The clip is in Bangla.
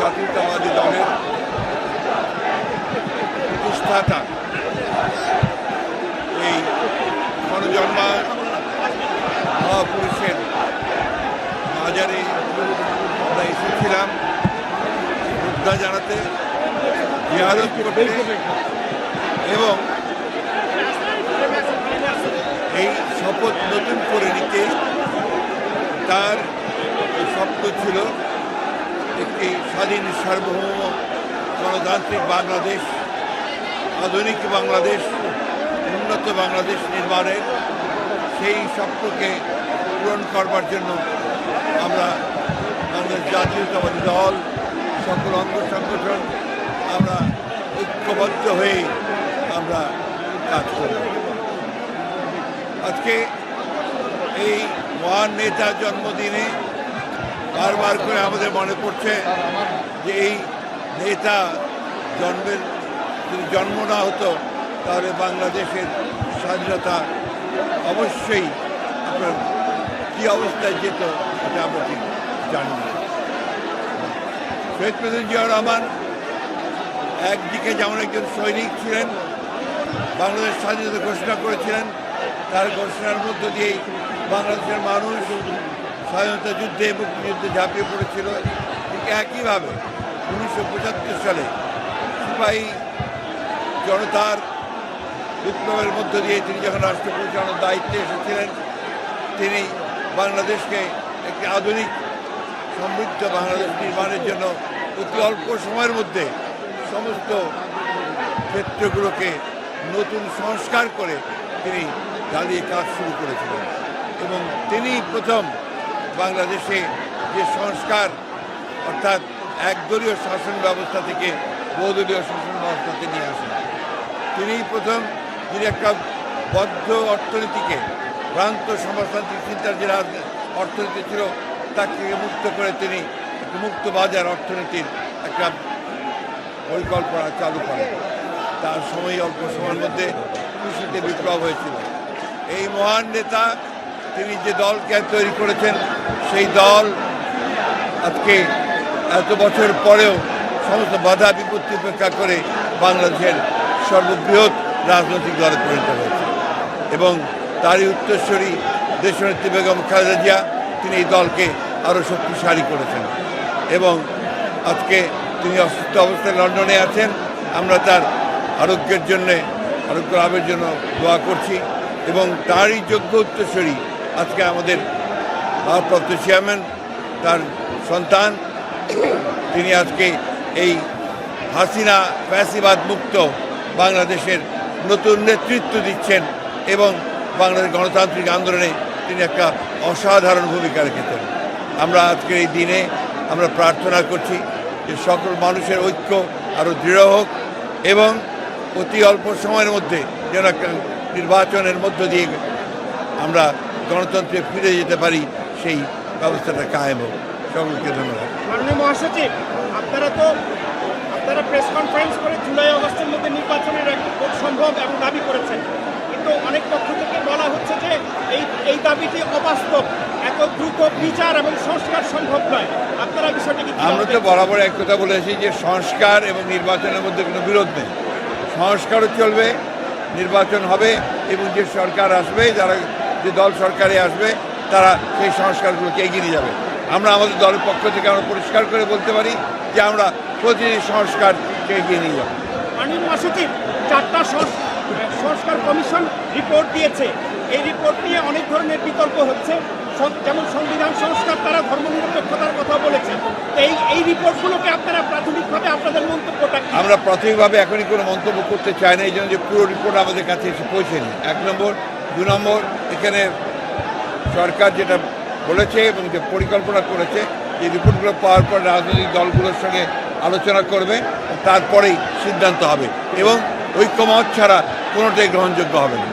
জাতীয়তাবাদী দলের প্রতিষ্ঠাতা এই গণজন্মা মহাপুরুষের মাজারে আমরা এসেছিলাম শ্রদ্ধা জানাতে, জিয়ারত করতে এবং এই শপথ নতুন করে নিতে। তার স্বপ্ন ছিল একটি স্বাধীন সার্বভৌম গণতান্ত্রিক বাংলাদেশ, আধুনিক বাংলাদেশ, উন্নত বাংলাদেশ নির্মাণের। সেই স্বপ্নকে পূরণ করবার জন্য আমরা বাংলাদেশ জাতীয়তাবাদী দল, সকল অঙ্গ সংগঠন আমরা ঐক্যবদ্ধ হয়ে আমরা কাজ করি। আজকে এই মহান নেতার জন্মদিনে বারবার করে আমাদের মনে পড়ছে যে এই নেতা জন্মের যদি জন্ম না হতো তাহলে বাংলাদেশের স্বাধীনতা অবশ্যই আপনার কী অবস্থায় যেত এটা আমরা ঠিক জানি না। শহীদ প্রেসিডেন্ট জিয়াউর রহমান একদিকে যেমন একজন সৈনিক ছিলেন, বাংলাদেশ স্বাধীনতা ঘোষণা করেছিলেন, তার ঘোষণার মধ্য দিয়েই বাংলাদেশের মানুষ স্বাধীনতা যুদ্ধে মুক্তিযুদ্ধে ঝাঁপিয়ে পড়েছিল। ঠিক একইভাবে 1975 সালে সিপাহী জনতার বিপ্লবের মধ্য দিয়ে তিনি যখন রাষ্ট্র পরিচালনার দায়িত্বে এসেছিলেন, তিনি বাংলাদেশকে একটি আধুনিক সমৃদ্ধ বাংলাদেশ নির্মাণের জন্য অতি অল্প সময়ের মধ্যে সমস্ত ক্ষেত্রগুলোকে নতুন সংস্কার করে তিনি জ্বালিয়ে কাজ শুরু করেছিলেন। এবং তিনি প্রথম বাংলাদেশে যে সংস্কার, অর্থাৎ একদলীয় শাসন ব্যবস্থা থেকে বহুদলীয় শাসন ব্যবস্থাতে নিয়ে আসেন। তিনি প্রথম যিনি একটা বদ্ধ অর্থনীতিকে, ভ্রান্ত সমাজতান্ত্রিক চিন্তার যে অর্থনীতি ছিল তাকে মুক্ত করে তিনি মুক্ত বাজার অর্থনীতির একটা পরিকল্পনা চালু করেন। তার সময় অল্প সময়ের মধ্যে কৃষিতে বিপ্লব হয়েছিল। এই মহান নেতা তিনি যে দলকে তৈরি করেছেন, সেই দল আজকে এত বছর পরেও সমস্ত বাধা বিপত্তি উপেক্ষা করে বাংলাদেশের সর্ববৃহৎ রাজনৈতিক দলে পরিণত হয়েছে। এবং তারই উত্তরসূরি দেশনেত্রী বেগম খালেদা জিয়া তিনি এই দলকে আরও শক্তিশালী করেছেন। এবং আজকে তিনি অসুস্থ অবস্থায় লন্ডনে আছেন। আমরা তার আরোগ্যের জন্যে, আরোগ্য লাভের জন্য দোয়া করছি। এবং তারই যোগ্য উত্তরসূরি আজকে আমাদের ভারপ্রাপ্ত চেয়ারম্যান, তার সন্তান, তিনি আজকে এই হাসিনা ফ্যাসিবাদ মুক্ত বাংলাদেশের নতুন নেতৃত্ব দিচ্ছেন এবং বাংলাদেশ গণতান্ত্রিক আন্দোলনে তিনি একটা অসাধারণ ভূমিকা রেখেছেন। আমরা আজকের এই দিনে আমরা প্রার্থনা করছি যে সকল মানুষের ঐক্য আরও দৃঢ় হোক এবং অতি অল্প সময়ের মধ্যে যেন একটা নির্বাচনের মধ্য দিয়ে আমরা গণতন্ত্রে ফিরে যেতে পারি, সেই ব্যবস্থাটা কায়েম হোক। সকলকে ধন্যবাদ। মাননীয় মহাসচিব, আপনারা প্রেস কনফারেন্স করে জুলাই আগস্টের মধ্যে নির্বাচনের ভোট সম্ভব এবং দাবি করেছেন, কিন্তু অনেক পক্ষ থেকে বলা হচ্ছে যে এই দাবিটি অবাস্তব, এত দ্রুত বিচার এবং সংস্কার সম্ভব নয়। আপনারা বিষয়টি কি? আমরা তো বরাবর এক কথা বলেছি যে সংস্কার এবং নির্বাচনের মধ্যে কোনো বিরোধ নেই। সংস্কারও চলবে, নির্বাচন হবে এবং যে সরকার আসবে, যারা যে দল সরকারে আসবে তারা সেই সংস্কারগুলোকে এগিয়ে নিয়ে যাবে। আমরা আমাদের দলের পক্ষ থেকে আমরা পরিষ্কার করে বলতে পারি যে আমরা প্রতিটি সংস্কারকে এগিয়ে নিয়ে যাব। মাননীয় মহাসচিব, 4টা সংস্কার কমিশন রিপোর্ট দিয়েছে। এই রিপোর্ট নিয়ে অনেক ধরনের বিতর্ক হচ্ছে, যেমন সংবিধান সংস্কার, তারা ধর্মনিরপেক্ষতার কথা বলেছেন। এই রিপোর্টগুলোকে আপনারা প্রাথমিকভাবে আপনাদের মন্তব্যটা? আমরা প্রাথমিকভাবে এখনই কোনো মন্তব্য করতে চাই না, এই জন্য যে পুরো রিপোর্ট আমাদের কাছে এসে পৌঁছেনি। 1 নম্বর। 2 নম্বর, এখানে সরকার যেটা বলেছে এবং যে পরিকল্পনা করেছে, এই রিপোর্টগুলো পাওয়ার পর রাজনৈতিক দলগুলোর সঙ্গে আলোচনা করবে, তারপরেই সিদ্ধান্ত হবে এবং ঐক্যমত ছাড়া কোনোটাই গ্রহণযোগ্য হবে না।